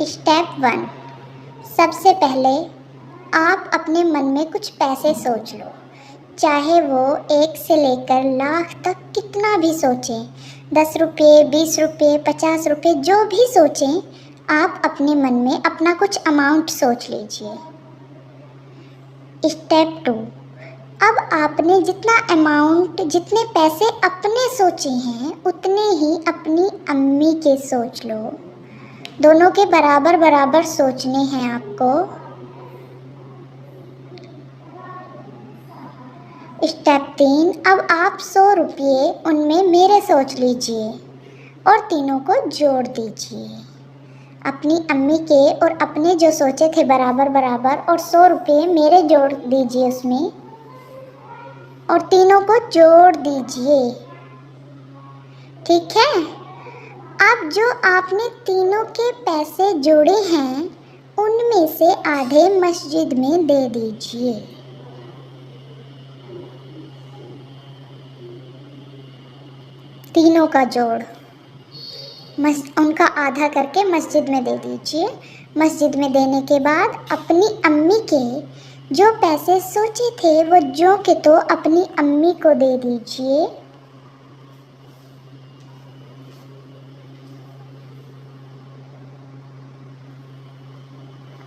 Step 1। सबसे पहले आप अपने मन में कुछ पैसे सोच लो, चाहे वो 1 से लेकर लाख तक कितना भी सोचें, 10 रुपये, 20 रुपये, 50 रुपये, जो भी सोचें, आप अपने मन में अपना कुछ अमाउंट सोच लीजिए। स्टेप 2। अब आपने जितना अमाउंट, जितने पैसे अपने सोचे हैं, उतने ही अपनी अम्मी के सोच लो। दोनों के बराबर बराबर सोचने हैं आपको। स्टेप 3। अब आप 100 रुपये उनमें मेरे सोच लीजिए और तीनों को जोड़ दीजिए। अपनी अम्मी के और अपने जो सोचे थे बराबर बराबर, और 100 रुपये मेरे जोड़ दीजिए उसमें और तीनों को जोड़ दीजिए। ठीक है। अब जो आपने तीनों के पैसे जोड़े हैं, उनमें से आधे मस्जिद में दे दीजिए। तीनों का जोड़ उनका आधा करके मस्जिद में दे दीजिए। मस्जिद में देने के बाद अपनी अम्मी के जो पैसे सोचे थे वो जो के तो अपनी अम्मी को दे दीजिए।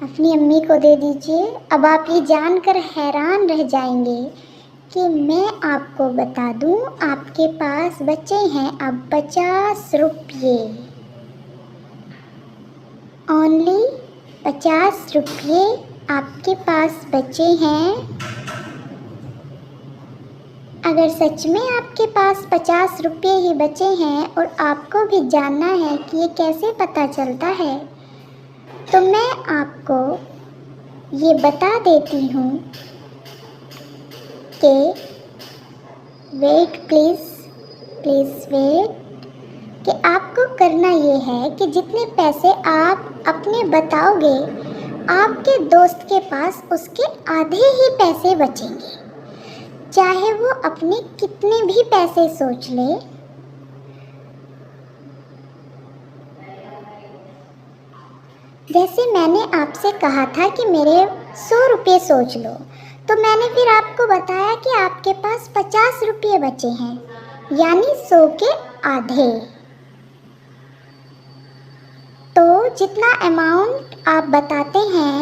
अपनी अम्मी को दे दीजिए। अब आप ये जानकर हैरान रह जाएंगे कि मैं आपको बता दूं, आपके पास बचे हैं अब 50 रुपये। ओनली 50 रुपये आपके पास बचे हैं। अगर सच में आपके पास 50 रुपये ही बचे हैं और आपको भी जानना है कि ये कैसे पता चलता है, तो मैं आपको ये बता देती हूँ कि वेट प्लीज़ वेट, कि आपको करना ये है कि जितने पैसे आप अपने बताओगे, आपके दोस्त के पास उसके आधे ही पैसे बचेंगे, चाहे वो अपने कितने भी पैसे सोच ले। जैसे मैंने आपसे कहा था कि मेरे 100 रुपये सोच लो, तो मैंने फिर आपको बताया कि आपके पास 50 रुपये बचे हैं, यानी 100 के आधे। तो जितना अमाउंट आप बताते हैं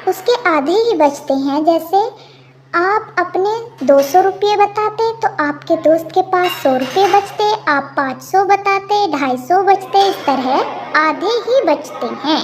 उसके आधे ही बचते हैं। जैसे आप अपने 200 रुपये बताते तो आपके दोस्त के पास 100 रुपये बचते, आप 500 बताते 250 बचते, इस तरह आधे ही बचते हैं।